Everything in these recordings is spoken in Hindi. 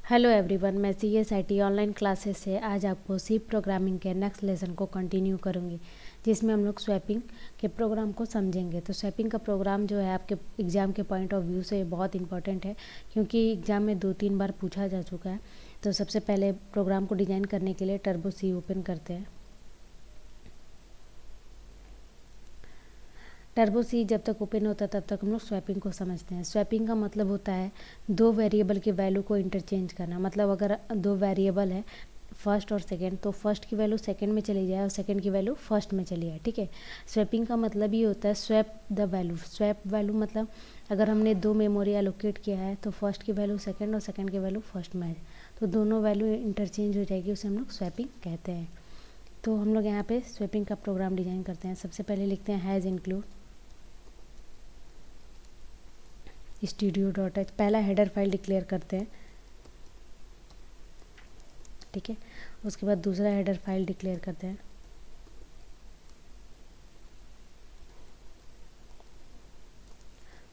हेलो एवरीवन, मैं CSIT ऑनलाइन क्लासेस से आज आपको सी प्रोग्रामिंग के नेक्स्ट लेसन को कंटिन्यू करूँगी, जिसमें हम लोग स्वैपिंग के प्रोग्राम को समझेंगे। तो स्वैपिंग का प्रोग्राम जो है आपके एग्ज़ाम के पॉइंट ऑफ व्यू से बहुत इंपॉर्टेंट है, क्योंकि एग्ज़ाम में 2-3 बार पूछा जा चुका है। तो सबसे पहले प्रोग्राम को डिज़ाइन करने के लिए टर्बो सी ओपन करते हैं। टर्बो सी जब तक ओपन होता है तब तक हम लोग स्वैपिंग को समझते हैं। स्वैपिंग का मतलब होता है दो वेरिएबल की वैल्यू को इंटरचेंज करना। मतलब अगर दो वेरिएबल है फर्स्ट और सेकंड, तो फर्स्ट की वैल्यू सेकंड में चली जाए और सेकंड की वैल्यू फर्स्ट में चली जाए। ठीक है, स्वैपिंग का मतलब ये होता है swap the value. Swap value मतलब अगर हमने दो मेमोरी एलोकेट किया है तो फर्स्ट की वैल्यू सेकेंड और सेकेंड की वैल्यू फर्स्ट में है, तो दोनों वैल्यू इंटरचेंज हो जाएगी, उसे हम लोग स्वैपिंग कहते हैं। तो हम लोग यहाँ पे स्वैपिंग का प्रोग्राम डिज़ाइन करते हैं। सबसे पहले लिखते हैं हैज़ इंक्लूड studio.h, पहला हेडर फाइल डिक्लेयर करते हैं। ठीक है, उसके बाद दूसरा हेडर फाइल डिक्लेयर करते हैं।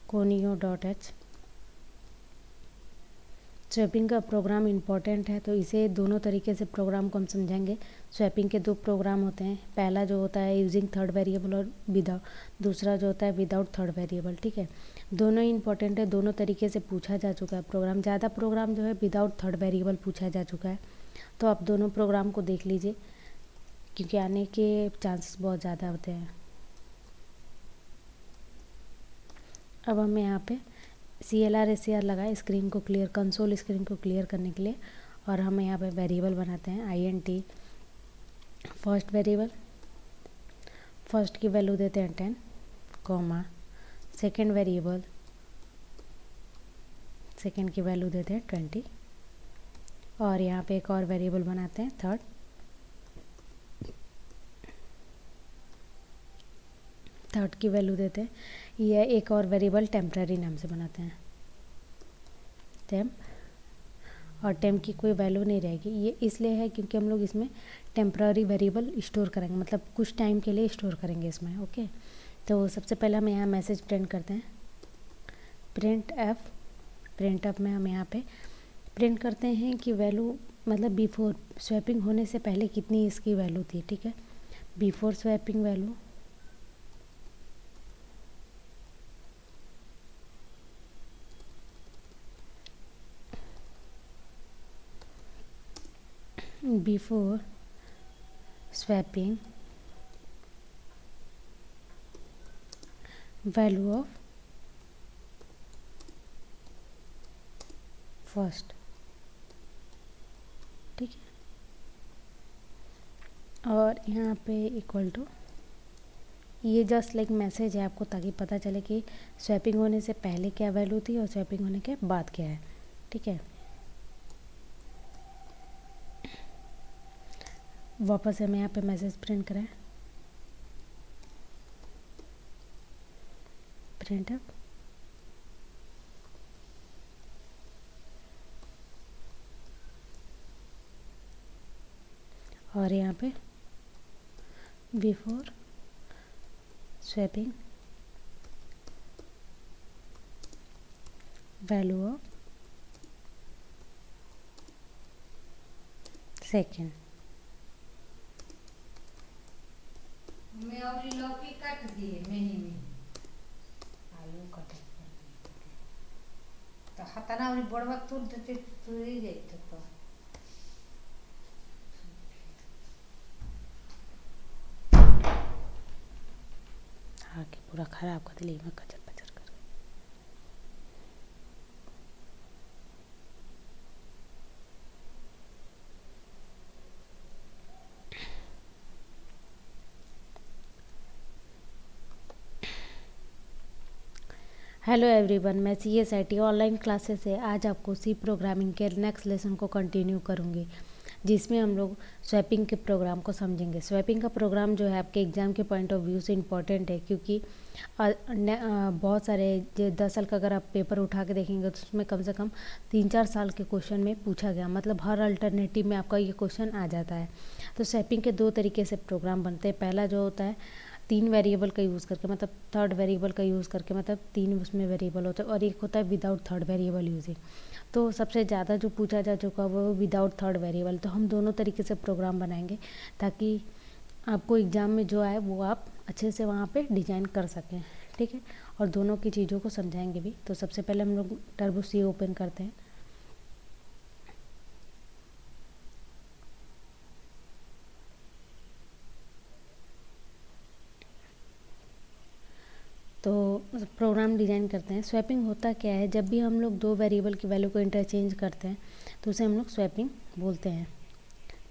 conio.h। स्वैपिंग का प्रोग्राम इंपॉर्टेंट है, तो इसे दोनों तरीके से प्रोग्राम को हम समझेंगे। स्वैपिंग के दो प्रोग्राम होते हैं, पहला जो होता है यूजिंग थर्ड वेरिएबल और विदाउट, दूसरा जो होता है विदाउट थर्ड वेरिएबल। ठीक है, दोनों ही इंपॉर्टेंट है, दोनों तरीके से पूछा जा चुका है प्रोग्राम। ज़्यादा प्रोग्राम जो है विदाउट थर्ड वेरिएबल पूछा जा चुका है, तो आप दोनों प्रोग्राम को देख लीजिए, क्योंकि आने के चांसेस बहुत ज़्यादा होते हैं। अब हम यहाँ पे CLR SCR लगाए स्क्रीन को क्लियर, कंसोल स्क्रीन को क्लियर करने के लिए, और हम यहाँ पे वेरिएबल बनाते हैं INT फर्स्ट वेरिएबल। फर्स्ट की वैल्यू देते हैं 10, कॉमा सेकेंड वेरिएबल, सेकेंड की वैल्यू देते हैं 20, और यहाँ पे एक और वेरिएबल बनाते हैं थर्ड। थर्ड की वैल्यू देते हैं, यह एक और वेरिएबल टेम्पररी नाम से बनाते हैं, टेम्प, और टेम्प की कोई वैल्यू नहीं रहेगी। ये इसलिए है क्योंकि हम लोग इसमें टेम्पररी वेरिएबल स्टोर करेंगे, मतलब कुछ टाइम के लिए स्टोर करेंगे इसमें। ओके, तो सबसे पहले हम यहाँ मैसेज प्रिंट करते हैं, प्रिंट एफ में हम यहाँ पे प्रिंट करते हैं कि वैल्यू मतलब बिफोर स्वैपिंग होने से पहले कितनी इसकी वैल्यू थी। ठीक है, before swapping value before swapping value of first. ठीक है, और यहाँ पे इक्वल टू, ये जस्ट लाइक मैसेज है आपको, ताकि पता चले कि स्वैपिंग होने से पहले क्या वैल्यू थी और स्वैपिंग होने के बाद क्या है। ठीक है, वापस हमें यहाँ पे मैसेज प्रिंट करें, प्रिंट अप, और यहाँ पे before swapping value of second. मैं और लौकी काट दिए मेही में आलू काट तो हतना और बड़वा तुर देते तुरी जाते तो हाँ कि पूरा खराब कर दिली में कचर पचर कर। हेलो एवरीवन, मैं CSIT ऑनलाइन क्लासेस से आज आपको सी प्रोग्रामिंग के नेक्स्ट लेसन को कंटिन्यू करूँगी, जिसमें हम लोग स्वैपिंग के प्रोग्राम को समझेंगे। स्वैपिंग का प्रोग्राम जो है आपके एग्ज़ाम के पॉइंट ऑफ व्यू से इम्पॉर्टेंट है, क्योंकि बहुत सारे 10 साल का अगर आप पेपर उठा के देखेंगे तो उसमें कम से कम 3-4 साल के क्वेश्चन में पूछा गया, मतलब हर अल्टरनेटिव में आपका ये क्वेश्चन आ जाता है। तो स्वैपिंग के दो तरीके से प्रोग्राम बनते हैं। पहला जो होता है 3 वेरिएबल का यूज़ करके, मतलब थर्ड वेरिएबल का यूज़ करके, मतलब 3 उसमें वेरिएबल होते हैं, और एक होता है विदाउट थर्ड वेरिएबल यूजिंग। तो सबसे ज़्यादा जो पूछा जा चुका वो विदाउट थर्ड वेरिएबल। तो हम दोनों तरीके से प्रोग्राम बनाएंगे ताकि आपको एग्ज़ाम में जो आए वो आप अच्छे से वहाँ पे डिज़ाइन कर सकें, ठीक है। और दोनों की चीज़ों को समझाएंगे भी। तो सबसे पहले हम लोग टर्बो सी ओपन करते हैं। तो प्रोग्राम डिज़ाइन करते हैं। स्वैपिंग होता क्या है, जब भी हम लोग दो वेरिएबल की वैल्यू को इंटरचेंज करते हैं तो उसे हम लोग स्वैपिंग बोलते हैं,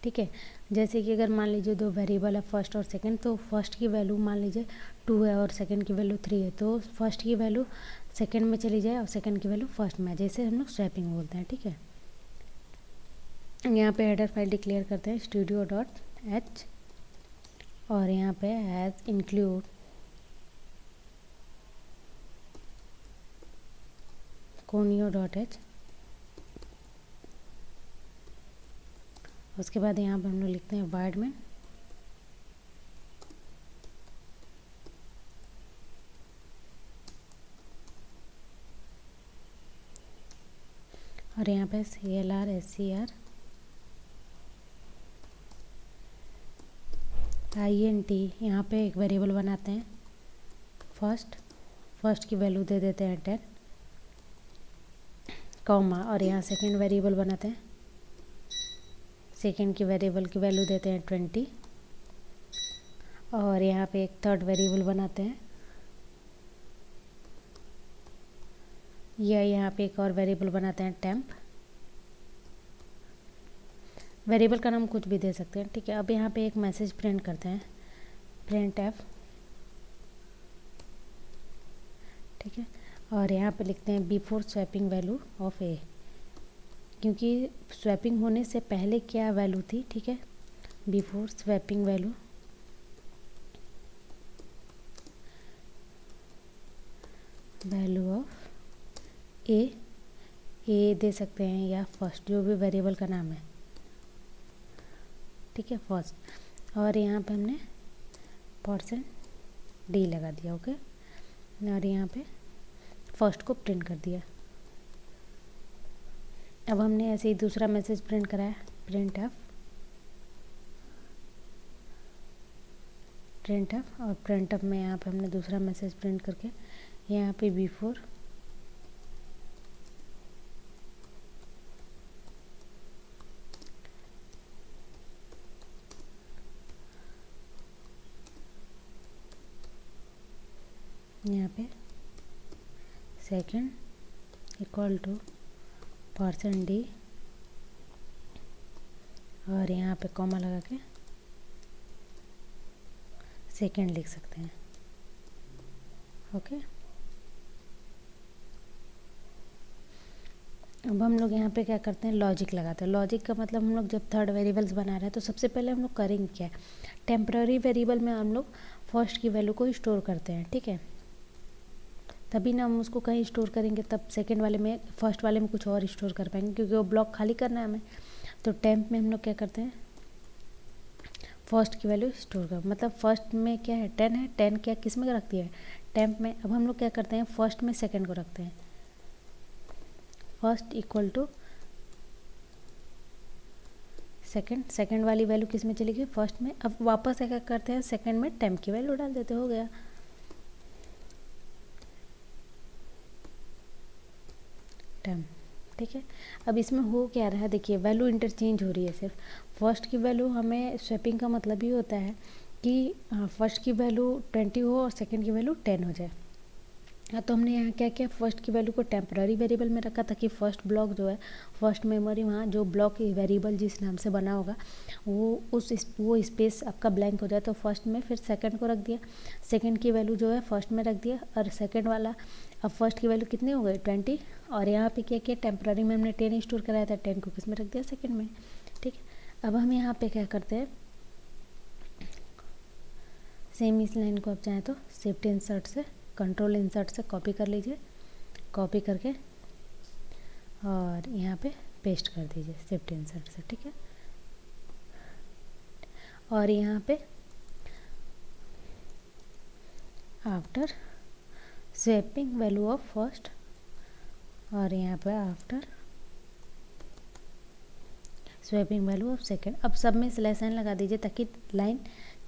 ठीक है। जैसे कि अगर मान लीजिए दो वेरिएबल है फर्स्ट और सेकंड, तो फर्स्ट की वैल्यू मान लीजिए 2 है और सेकंड की वैल्यू 3 है, तो फर्स्ट की वैल्यू सेकंड में चली जाए और सेकंड की वैल्यू फर्स्ट में, जैसे हम लोग स्वैपिंग बोलते हैं, ठीक है। यहाँ पे हेडर फाइल डिक्लेयर करते हैं studio.h, और यहाँ पे एज इंक्लूड conio.h। उसके बाद यहाँ पे हम लोग लिखते हैं वाइड में, और यहाँ पे CLR SCR INT। यहाँ पे एक वेरिएबल बनाते हैं फर्स्ट की वैल्यू दे देते हैं 10, कॉमा, और यहाँ सेकंड वेरिएबल बनाते हैं, सेकंड की वेरिएबल की वैल्यू देते हैं 20, और यहाँ पे एक थर्ड वेरिएबल बनाते हैं, या यहाँ पे एक और वेरिएबल बनाते हैं टेम्प। वेरिएबल का नाम कुछ भी दे सकते हैं, ठीक है। अब यहाँ पे एक मैसेज प्रिंट करते हैं, प्रिंट एफ, ठीक है। और यहाँ पे लिखते हैं बिफोर स्वैपिंग वैल्यू ऑफ ए, क्योंकि स्वैपिंग होने से पहले क्या वैल्यू थी, ठीक है। बिफोर स्वैपिंग वैल्यू ऑफ ए दे सकते हैं या फर्स्ट, जो भी वेरिएबल का नाम है, ठीक है, फर्स्ट। और यहाँ पे हमने %d लगा दिया, ओके। और यहाँ पे फर्स्ट को प्रिंट कर दिया। अब हमने ऐसे ही दूसरा मैसेज प्रिंट कराया, प्रिंट एफ, और प्रिंट एफ में यहाँ पे हमने दूसरा मैसेज प्रिंट करके यहाँ पे बिफोर यहाँ पे सेकंड इक्वल टू %d, और यहाँ पे कॉमा लगा के सेकंड लिख सकते हैं, ओके। अब हम लोग यहाँ पे क्या करते हैं, लॉजिक लगाते हैं। लॉजिक का मतलब हम लोग जब थर्ड वेरिएबल्स बना रहे हैं तो सबसे पहले हम लोग करेंगे क्या है, टेम्पररी वेरिएबल में हम लोग फर्स्ट की वैल्यू को स्टोर करते हैं, ठीक है। तभी ना हम उसको कहीं स्टोर करेंगे, तब सेकंड वाले में, फर्स्ट वाले में कुछ और स्टोर कर पाएंगे, क्योंकि वो ब्लॉक खाली करना है हमें। तो टेम्प में हम लोग क्या करते हैं, फर्स्ट की वैल्यू स्टोर कर, मतलब फर्स्ट में क्या है 10 है, 10 क्या किस में रख दिया है, टेम्प में। अब हम लोग क्या करते हैं, फर्स्ट में सेकंड को रखते हैं, फर्स्ट इक्वल टू सेकंड वाली वैल्यू किस में चली गई, फर्स्ट में। अब वापस क्या करते हैं, सेकंड में टेम्प की वैल्यू डाल देते, हो गया टेम्प, ठीक है। अब इसमें हो क्या रहा है, देखिए वैल्यू इंटरचेंज हो रही है सिर्फ। फर्स्ट की वैल्यू, हमें स्वैपिंग का मतलब ही होता है कि फर्स्ट की वैल्यू 20 हो और सेकंड की वैल्यू 10 हो जाए। तो हमने यहाँ क्या किया, फर्स्ट की वैल्यू को टेम्पररी वेरिएबल में रखा ताकि फर्स्ट ब्लॉक जो है, फर्स्ट मेमोरी, वहाँ जो ब्लॉक वेरिएबल जिस नाम से बना होगा वो स्पेस आपका ब्लैंक हो जाए। तो फर्स्ट में फिर सेकंड को रख दिया, सेकंड की वैल्यू जो है फर्स्ट में रख दिया, और सेकंड वाला, अब फर्स्ट की वैल्यू कितनी हो गई 20, और यहाँ पे क्या किया, टेम्पररी में हमने 10 स्टोर कराया था, 10 को किस में रख दिया, सेकंड में, ठीक है। अब हम यहाँ पे क्या करते हैं, सेम इस लाइन को आप चाहें तो शिफ्ट इंसर्ट से, कंट्रोल इंसर्ट से कॉपी कर लीजिए, कॉपी करके और यहाँ पे पेस्ट कर दीजिए शिफ्ट इंसर्ट से, ठीक है। और यहाँ पे after swapping value of first, और यहाँ पे after swapping value of second. अब सब में स्लैश एन लगा दीजिए ताकि लाइन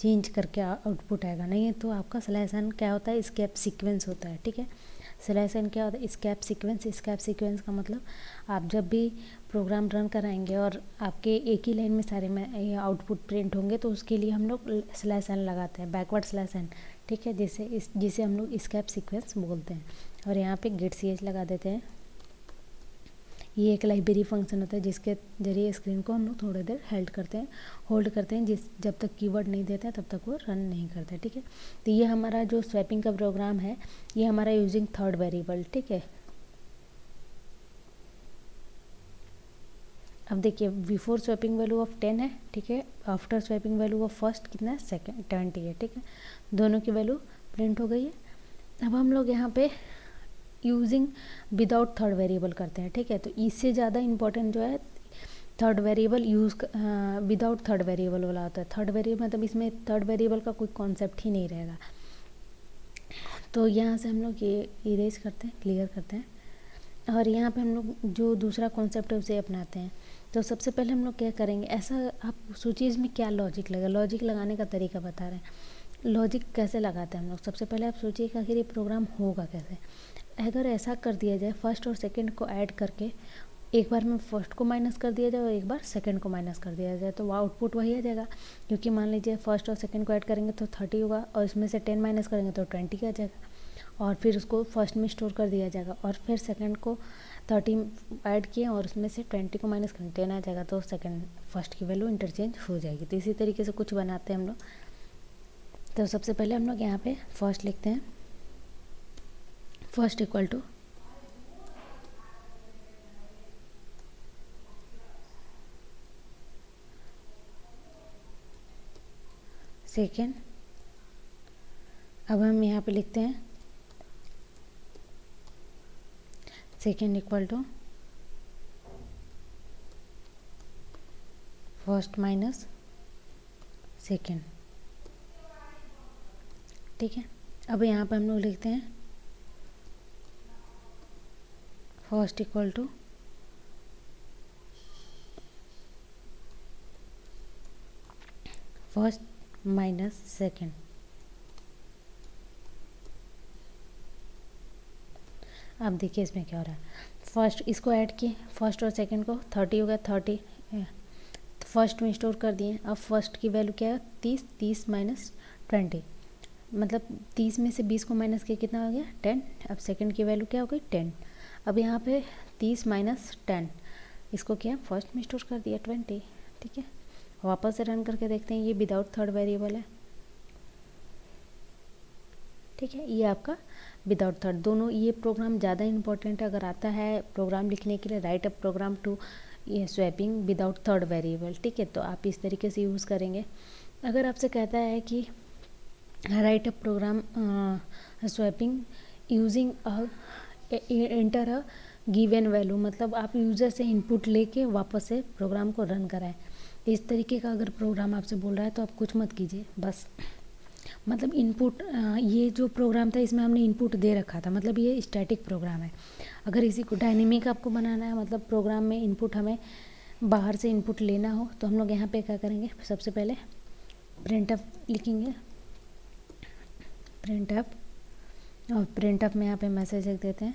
चेंज करके आउटपुट आएगा, नहीं है तो आपका स्लैश एन क्या होता है, स्केप सीक्वेंस होता है। ठीक है, स्लैश एन क्या होता है, स्केप सीक्वेंस। स्केप सीक्वेंस का मतलब आप जब भी प्रोग्राम रन कराएंगे और आपके एक ही लाइन में सारे में आउटपुट प्रिंट होंगे तो उसके लिए हम लोग स्लैश एन लगाते हैं, बैकवर्ड स्लैश एन। ठीक है, जिसे हम लोग स्केप सीक्वेंस बोलते हैं। और यहाँ पे गेट सी एच लगा देते हैं। ये एक लाइब्रेरी फंक्शन होता है जिसके जरिए स्क्रीन को हम लोग थोड़ी देर होल्ड करते हैं जब तक कीवर्ड नहीं देते हैं तब तक वो रन नहीं करते। ठीक है, तो ये हमारा जो स्वैपिंग का प्रोग्राम है ये हमारा यूजिंग थर्ड वेरिएबल। ठीक है, अब देखिए बिफोर स्वैपिंग वैल्यू ऑफ 10 है। ठीक है, after swapping value of first कितना है, सेकेंड 20 है। ठीक है, दोनों की वैल्यू प्रिंट हो गई है। अब हम लोग यहाँ पे यूजिंग विदाउट थर्ड वेरिएबल करते हैं। ठीक है, तो इससे ज़्यादा इम्पोर्टेंट जो है third variable use without third variable वाला होता है। थर्ड वेरिएबल मतलब इसमें थर्ड वेरिएबल का कोई कॉन्सेप्ट ही नहीं रहेगा। तो यहाँ से हम लोग ये इरेज करते हैं, क्लियर करते हैं, और यहाँ पे हम लोग जो दूसरा कॉन्सेप्ट है उसे अपनाते हैं। तो सबसे पहले हम लोग क्या करेंगे, ऐसा आप सोचिए इसमें क्या लॉजिक लगेगा। लॉजिक लगाने का तरीका बता रहे हैं। लॉजिक कैसे लगाते हैं हम लोग, सबसे पहले आप सोचिए कि आखिर ये प्रोग्राम होगा कैसे। अगर ऐसा कर दिया जाए फर्स्ट और सेकंड को ऐड करके, एक बार में फर्स्ट को माइनस कर दिया जाए और एक बार सेकंड को माइनस कर दिया जाए तो वो आउटपुट वही आ जाएगा। क्योंकि मान लीजिए फर्स्ट और सेकंड को ऐड करेंगे तो 30 होगा और इसमें से 10 माइनस करेंगे तो 20 आ जाएगा, और फिर उसको फर्स्ट में स्टोर कर दिया जाएगा, और फिर सेकंड को 30 ऐड किए और उसमें से 20 को माइनस करेंगे 10 आ जाएगा, तो सेकंड फर्स्ट की वैल्यू इंटरचेंज हो जाएगी। तो इसी तरीके से कुछ बनाते हैं हम लोग। तो सबसे पहले हम लोग यहाँ पे फर्स्ट लिखते हैं, फर्स्ट इक्वल टू सेकेंड। अब हम यहाँ पे लिखते हैं second equal to first minus second. ठीक है, अब यहाँ पे हम लोग लिखते हैं first equal to first minus second. अब देखिए इसमें क्या हो रहा है, फर्स्ट इसको ऐड किए, फर्स्ट और सेकंड को 30 हो गया, 30 फर्स्ट में स्टोर कर दिए। अब फर्स्ट की वैल्यू क्या है, 30, 30 माइनस 20, मतलब 30 में से 20 को माइनस किया कितना हो गया, 10। अब सेकंड की वैल्यू क्या हो गई, 10। अब यहाँ पे 30 माइनस 10, इसको क्या फर्स्ट में स्टोर कर दिया 20। ठीक है, वापस से रन करके देखते हैं, ये विदाउट थर्ड वेरिएबल है। ठीक है, ये आपका विदाउट थर्ड। दोनों ये प्रोग्राम ज़्यादा इंपॉर्टेंट है अगर आता है प्रोग्राम लिखने के लिए, राइट अ प्रोग्राम टू ये स्वैपिंग विदाउट थर्ड वेरिएबल। ठीक है, तो आप इस तरीके से यूज़ करेंगे। अगर आपसे कहता है कि write a program swapping using enter a given value, मतलब आप यूज़र से इनपुट लेके वापस से प्रोग्राम को रन कराएं। इस तरीके का अगर प्रोग्राम आपसे बोल रहा है तो आप कुछ मत कीजिए, बस मतलब इनपुट ये जो प्रोग्राम था इसमें हमने इनपुट दे रखा था, मतलब ये स्टैटिक प्रोग्राम है। अगर इसी को डायनेमिक आपको बनाना है, मतलब प्रोग्राम में इनपुट हमें बाहर से इनपुट लेना हो, तो हम लोग यहाँ पे क्या करेंगे, सबसे पहले प्रिंटफ लिखेंगे, प्रिंटफ, और प्रिंटफ में यहाँ पे मैसेज लिख देते हैं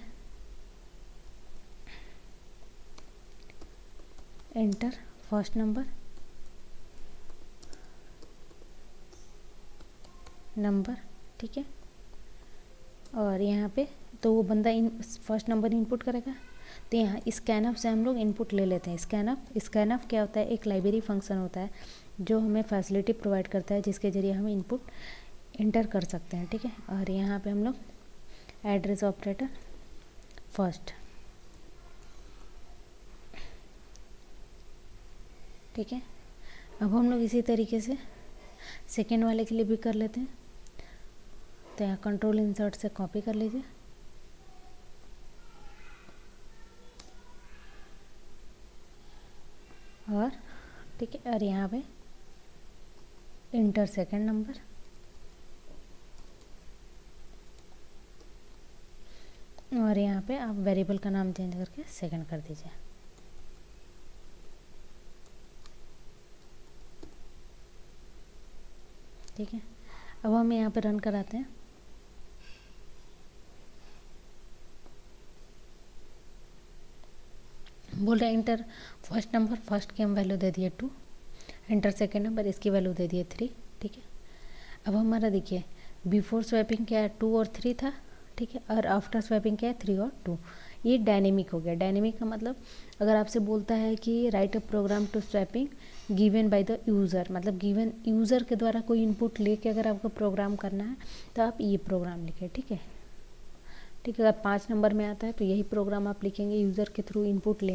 एंटर फर्स्ट नंबर ठीक है, और यहाँ पे तो वो बंदा फर्स्ट नंबर इनपुट करेगा। तो यहाँ स्कैनअप से हम लोग इनपुट ले लेते हैं। स्कैनअप क्या होता है, एक लाइब्रेरी फंक्शन होता है जो हमें फैसिलिटी प्रोवाइड करता है जिसके ज़रिए हम इनपुट इंटर कर सकते हैं। ठीक है, और यहाँ पे हम लोग एड्रेस ऑपरेटर फर्स्ट। ठीक है, अब हम लोग इसी तरीके से सेकेंड वाले के लिए भी कर लेते हैं। तो यहाँ कंट्रोल इंसर्ट से कॉपी कर लीजिए, और ठीक है, और यहाँ पे इंटर सेकेंड नंबर, और यहाँ पे आप वेरिएबल का नाम चेंज करके सेकंड कर दीजिए। ठीक है, अब हम यहाँ पे रन कराते हैं। बोल रहे हैं इंटर फर्स्ट नंबर, फर्स्ट की हम वैल्यू दे दिए 2, इंटर सेकेंड नंबर, इसकी वैल्यू दे दिए 3। ठीक है, अब हमारा देखिए बिफोर स्वैपिंग क्या है 2 और 3 था। ठीक है, और आफ्टर स्वैपिंग क्या है 3 और 2। ये डायनेमिक हो गया। डायनेमिक का मतलब अगर आपसे बोलता है कि write a program to swapping given by the user, मतलब गिवन यूज़र के द्वारा कोई इनपुट लेके अगर आपको प्रोग्राम करना है तो आप ये प्रोग्राम लिखें। ठीक है, ठीक है, अगर 5 नंबर में आता है तो यही प्रोग्राम आप लिखेंगे यूज़र के थ्रू इनपुट लेने